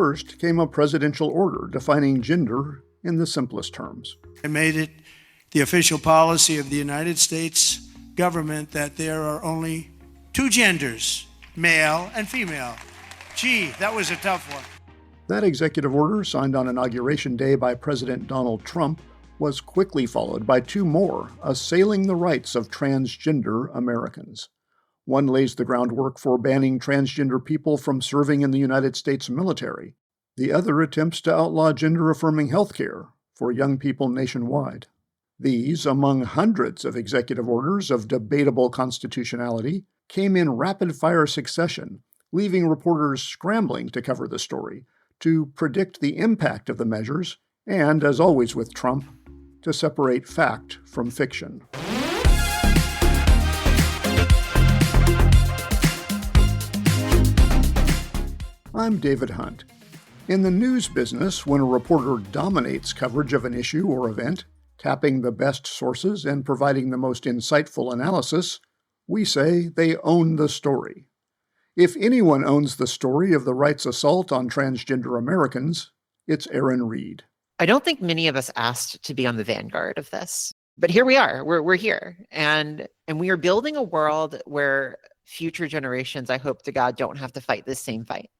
First came a presidential order defining gender in the simplest terms. I made it the official policy of the United States government that there are only two genders, male and female. Gee, that was a tough one. That executive order, signed on Inauguration Day by President Donald Trump, was quickly followed by two more assailing the rights of transgender Americans. One lays the groundwork for banning transgender people from serving in the United States military. The other attempts to outlaw gender-affirming health care for young people nationwide. These, among hundreds of executive orders of debatable constitutionality, came in rapid-fire succession, leaving reporters scrambling to cover the story, to predict the impact of the measures, and, as always with Trump, to separate fact from fiction. I'm David Hunt. In the news business, when a reporter dominates coverage of an issue or event, tapping the best sources and providing the most insightful analysis, we say they own the story. If anyone owns the story of the right's assault on transgender Americans, it's Erin Reed. I don't think many of us asked to be on the vanguard of this, but here we are. We're here, and we are building a world where future generations, I hope to God, don't have to fight this same fight.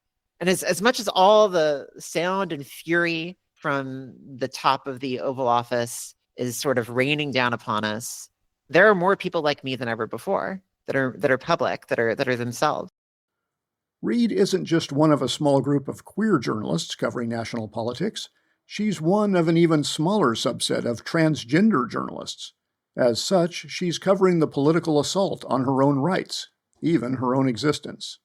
And as much as all the sound and fury from the top of the Oval Office is sort of raining down upon us, there are more people like me than ever before that are public, that are themselves. Reed isn't just one of a small group of queer journalists covering national politics. She's one of an even smaller subset of transgender journalists. As such, she's covering the political assault on her own rights, even her own existence,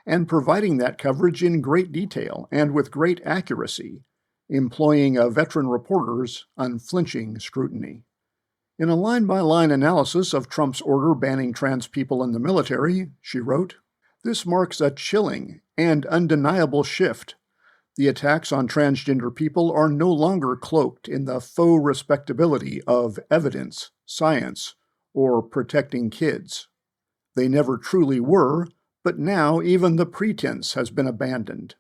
and providing that coverage in great detail and with great accuracy, employing a veteran reporter's unflinching scrutiny. In a line-by-line analysis of Trump's order banning trans people in the military, she wrote, "This marks a chilling and undeniable shift. The attacks on transgender people are no longer cloaked in the faux respectability of evidence, science, or protecting kids. They never truly were, but now even the pretense has been abandoned."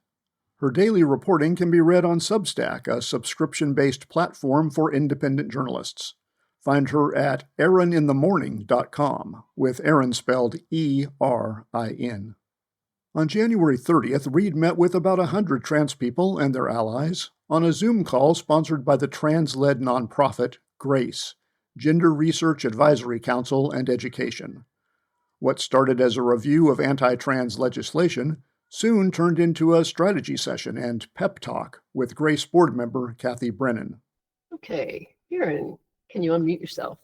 Her daily reporting can be read on Substack, a subscription-based platform for independent journalists. Find her at erininthemorning.com, with Erin spelled E-R-I-N. On January 30th, Reed met with about 100 trans people and their allies on a Zoom call sponsored by the trans-led nonprofit GRACE, Gender Research Advisory Council and Education. What started as a review of anti-trans legislation soon turned into a strategy session and pep talk with GRACE board member Kathy Brennan. Okay, Erin, can you unmute yourself?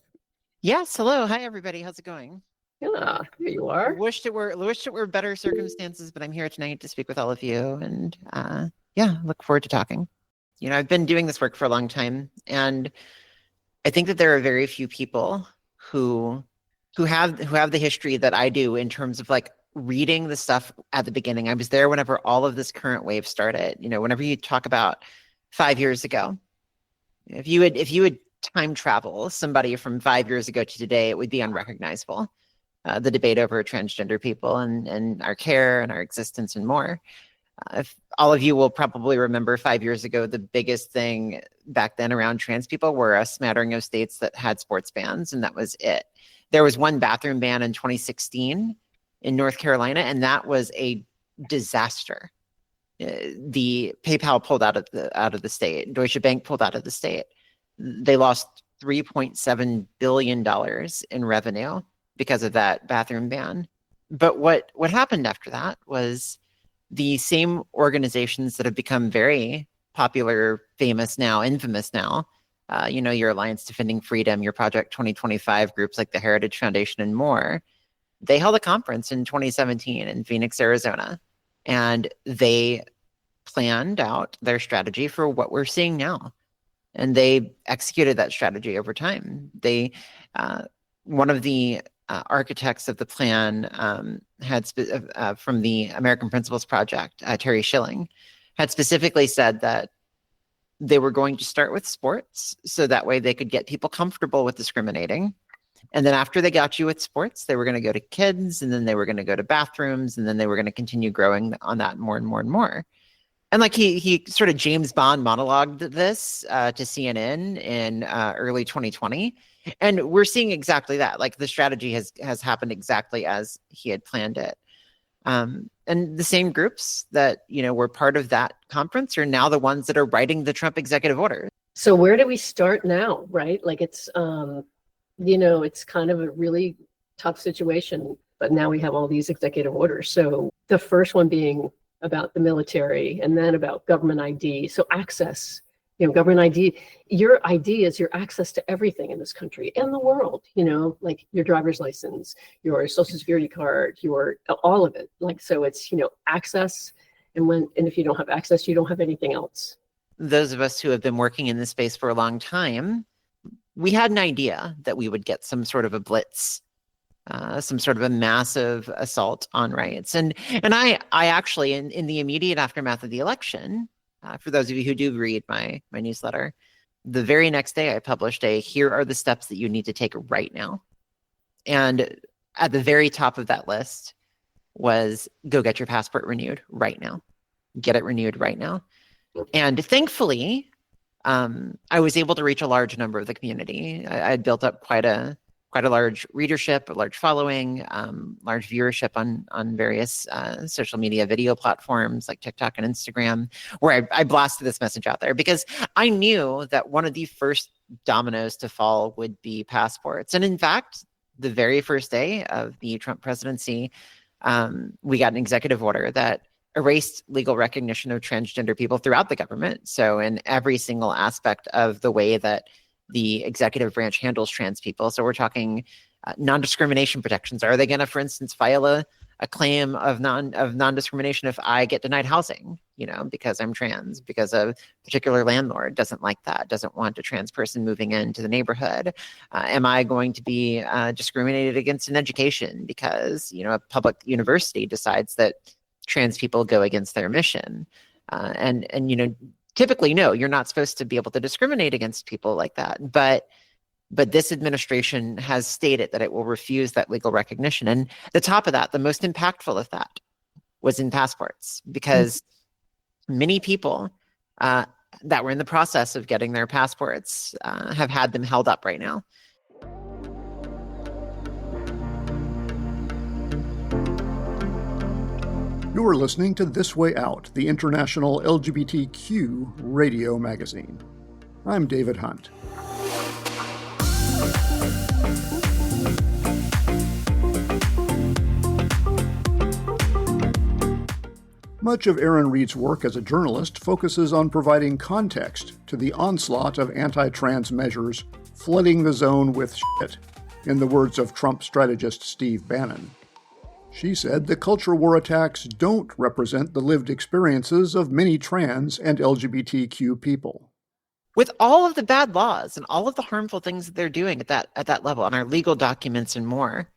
Yes, hello. Hi, everybody. How's it going? Yeah, here you are. Wished it were better circumstances, but I'm here tonight to speak with all of you, and look forward to talking. You know, I've been doing this work for a long time, and I think that there are very few people who have the history that I do in terms of like reading the stuff at the beginning. I was there whenever all of this current wave started. You know, whenever you talk about 5 years ago, if you would time travel somebody from 5 years ago to today, it would be unrecognizable. The debate over transgender people and our care and our existence and more. If all of you will probably remember 5 years ago, the biggest thing back then around trans people were a smattering of states that had sports bans, and that was it. There was one bathroom ban in 2016 in North Carolina, and that was a disaster. The PayPal pulled out of the state. Deutsche Bank pulled out of the state. They lost $3.7 billion in revenue because of that bathroom ban. But what happened after that was the same organizations that have become very popular, famous now, infamous now, your Alliance Defending Freedom, your Project 2025 groups like the Heritage Foundation and more, they held a conference in 2017 in Phoenix, Arizona, and they planned out their strategy for what we're seeing now. And they executed that strategy over time. They, one of the architects of the plan from the American Principles Project, Terry Schilling, had specifically said that they were going to start with sports so that way they could get people comfortable with discriminating. And then after they got you with sports, they were going to go to kids, and then they were going to go to bathrooms, and then they were going to continue growing on that more and more and more. And like he sort of James Bond monologued this to CNN in early 2020. And we're seeing exactly that. Like the strategy has happened exactly as he had planned it. And the same groups that, were part of that conference are now the ones that are writing the Trump executive order. So where do we start now, right? Like it's, it's kind of a really tough situation, but now we have all these executive orders. So the first one being about the military and then about government ID. So access, government ID, your ID is your access to everything in this country and the world, like your driver's license, your social security card, all of it. Like, so it's, access. And if you don't have access, you don't have anything else. Those of us who have been working in this space for a long time, we had an idea that we would get some sort of a blitz, some sort of a massive assault on rights. And I actually, in the immediate aftermath of the election, for those of you who do read my newsletter, the very next day I published here are the steps that you need to take right now. And at the very top of that list was go get your passport renewed right now. Get it renewed right now. And thankfully, I was able to reach a large number of the community. I had built up quite a large readership, a large following, large viewership on various social media video platforms like TikTok and Instagram, where I blasted this message out there because I knew that one of the first dominoes to fall would be passports. And in fact, the very first day of the Trump presidency, we got an executive order that erased legal recognition of transgender people throughout the government. So in every single aspect of the way that the executive branch handles trans people. So we're talking non-discrimination protections. Are they going to, for instance, file a claim of non-discrimination if I get denied housing, because I'm trans, because a particular landlord doesn't like that, doesn't want a trans person moving into the neighborhood? Am I going to be discriminated against in education because, a public university decides that trans people go against their mission? And typically, no, you're not supposed to be able to discriminate against people like that. But this administration has stated that it will refuse that legal recognition. And the top of that, the most impactful of that, was in passports, because many people that were in the process of getting their passports have had them held up right now. You're listening to This Way Out, the International LGBTQ Radio Magazine. I'm David Hunt. Much of Aaron Reed's work as a journalist focuses on providing context to the onslaught of anti-trans measures flooding the zone with shit, in the words of Trump strategist Steve Bannon. She said the culture war attacks don't represent the lived experiences of many trans and LGBTQ people. With all of the bad laws and all of the harmful things that they're doing at that level, on our legal documents and more,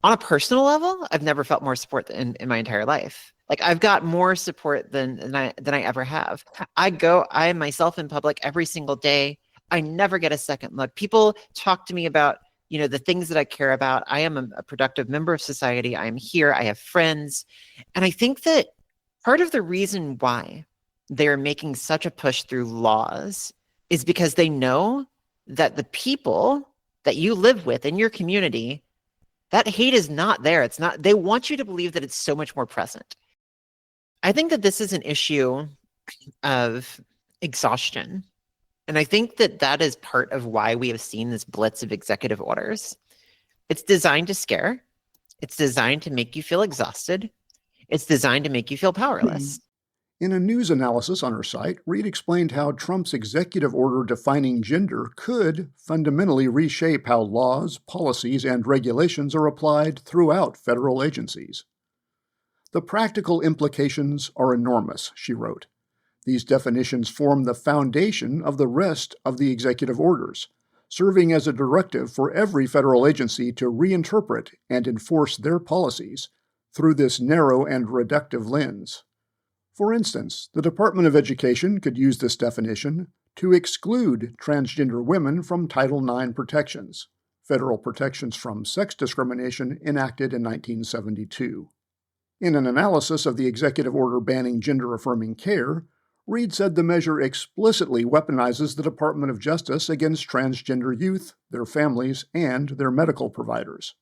on a personal level, I've never felt more support in my entire life. Like, I've got more support than I ever have. I am myself in public every single day. I never get a second look. People talk to me about the things that I care about. I am a productive member of society. I am here. I have friends. And I think that part of the reason why they're making such a push through laws is because they know that the people that you live with in your community, that hate is not there. It's not, they want you to believe that it's so much more present. I think that this is an issue of exhaustion. And I think that is part of why we have seen this blitz of executive orders. It's designed to scare. It's designed to make you feel exhausted. It's designed to make you feel powerless. In a news analysis on her site, Reed explained how Trump's executive order defining gender could fundamentally reshape how laws, policies, and regulations are applied throughout federal agencies. The practical implications are enormous, she wrote. These definitions form the foundation of the rest of the executive orders, serving as a directive for every federal agency to reinterpret and enforce their policies through this narrow and reductive lens. For instance, the Department of Education could use this definition to exclude transgender women from Title IX protections, federal protections from sex discrimination enacted in 1972. In an analysis of the executive order banning gender-affirming care, Reed said the measure explicitly weaponizes the Department of Justice against transgender youth, their families, and their medical providers.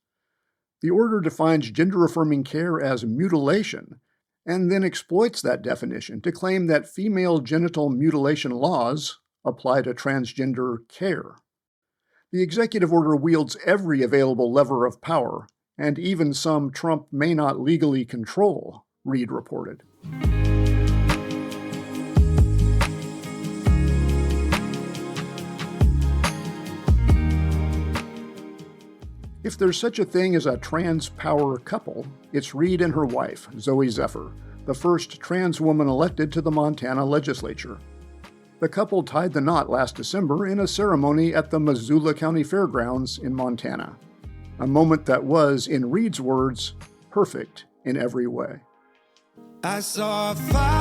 The order defines gender-affirming care as mutilation, and then exploits that definition to claim that female genital mutilation laws apply to transgender care. The executive order wields every available lever of power, and even some Trump may not legally control, Reed reported. If there's such a thing as a trans power couple, it's Reed and her wife, Zoe Zephyr, the first trans woman elected to the Montana legislature. The couple tied the knot last December in a ceremony at the Missoula County Fairgrounds in Montana. A moment that was, in Reed's words, perfect in every way. I saw fireworks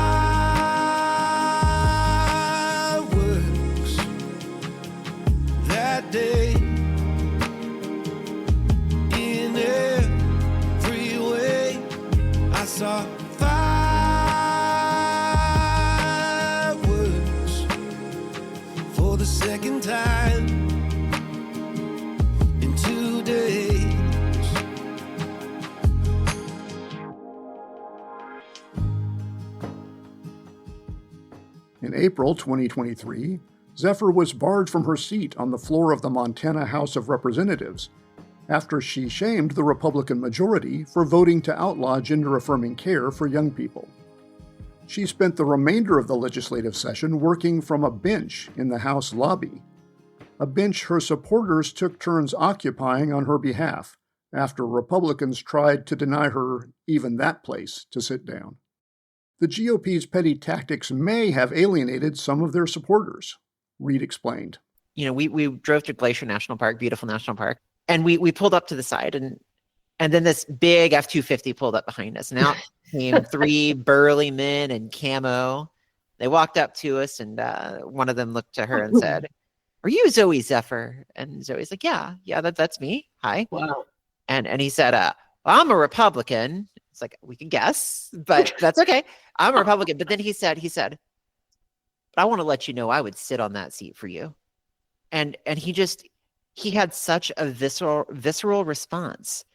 that day. In every way, I saw fireworks for the second time in 2 days. In April 2023, Zephyr was barred from her seat on the floor of the Montana House of Representatives after she shamed the Republican majority for voting to outlaw gender-affirming care for young people. She spent the remainder of the legislative session working from a bench in the House lobby, a bench her supporters took turns occupying on her behalf after Republicans tried to deny her even that place to sit down. The GOP's petty tactics may have alienated some of their supporters, Reed explained. You know, we drove to Glacier National Park, beautiful national park, and we pulled up to the side, and then this big F-250 pulled up behind us. And out came 3 burly men in camo. They walked up to us, and one of them looked to her and said, "Are you Zoe Zephyr?" And Zoe's like, yeah, that's me. Hi. Wow. And he said, I'm a Republican. It's like, we can guess, but that's okay. I'm a Republican. But then he said, but I want to let you know I would sit on that seat for you. And he had such a visceral response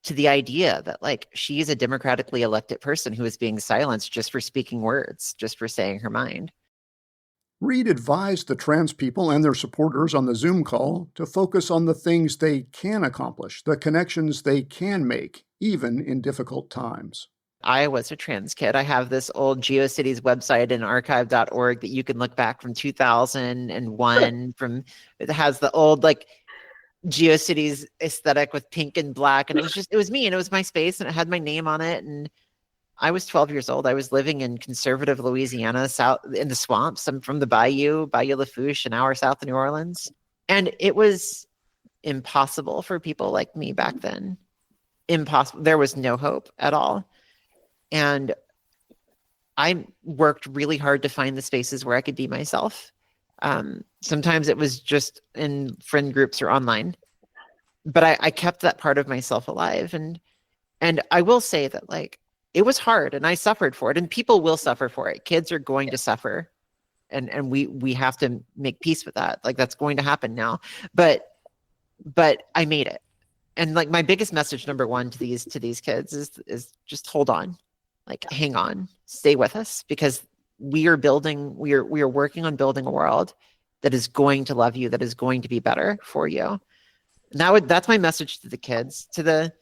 to the idea that, like, she is a democratically elected person who is being silenced just for speaking words, just for saying her mind. Reed advised the trans people and their supporters on the Zoom call to focus on the things they can accomplish, the connections they can make, even in difficult times. I was a trans kid. I have this old GeoCities website in archive.org that you can look back from 2001. It has the old, like, GeoCities aesthetic with pink and black. And it was me, and it was my space, and it had my name on it. And I was 12 years old. I was living in conservative Louisiana, south in the swamps. I'm from the Bayou Lafourche, an hour south of New Orleans. And it was impossible for people like me back then. Impossible. There was no hope at all. And I worked really hard to find the spaces where I could be myself. Sometimes it was just in friend groups or online, but I kept that part of myself alive. And I will say that, like, it was hard, and I suffered for it, and people will suffer for it. Kids are going to suffer, and we have to make peace with that. Like, that's going to happen now. But I made it. And, like, my biggest message, number one, to these kids is just hold on. Like, hang on, stay with us, because we are working on building a world that is going to love you, that is going to be better for you. And that's my message to the kids, to the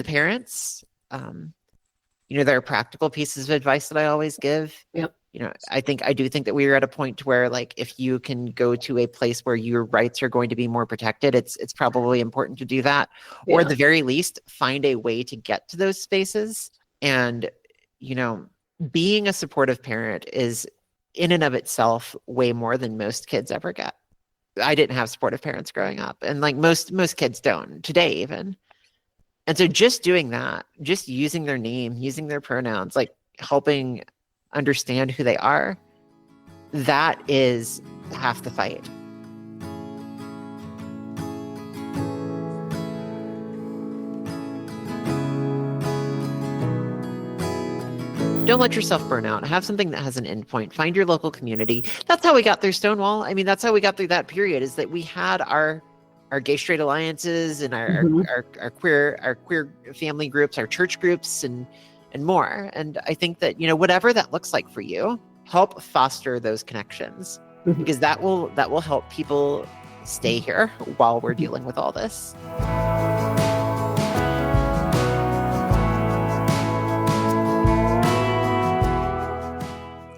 parents. There are practical pieces of advice that I always give. Yep. I do think that we are at a point to where, like, if you can go to a place where your rights are going to be more protected, it's probably important to do that. Yeah. Or at the very least, find a way to get to those spaces. And, being a supportive parent is, in and of itself, way more than most kids ever get. I didn't have supportive parents growing up, and, like, most kids don't today even. And so just doing that, just using their name, using their pronouns, like, helping understand who they are, that is half the fight. Don't let yourself burn out. Have something that has an endpoint. Find your local community. That's how we got through Stonewall. I mean, that's how we got through that period, is that we had our gay straight alliances and our queer family groups, our church groups, and more. And I think that, whatever that looks like for you, help foster those connections, because that will help people stay here while we're dealing with all this.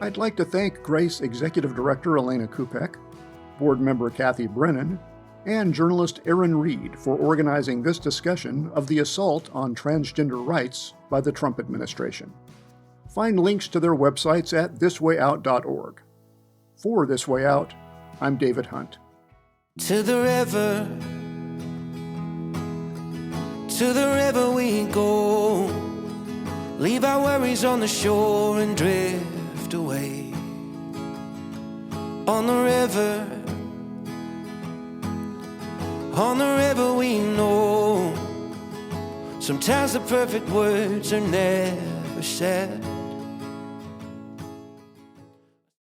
I'd like to thank Grace Executive Director Elena Kupek, Board Member Kathy Brennan, and journalist Aaron Reed for organizing this discussion of the assault on transgender rights by the Trump administration. Find links to their websites at thiswayout.org. For This Way Out, I'm David Hunt. To the river we go. Leave our worries on the shore and drift away. On the river we know. Sometimes the perfect words are never said.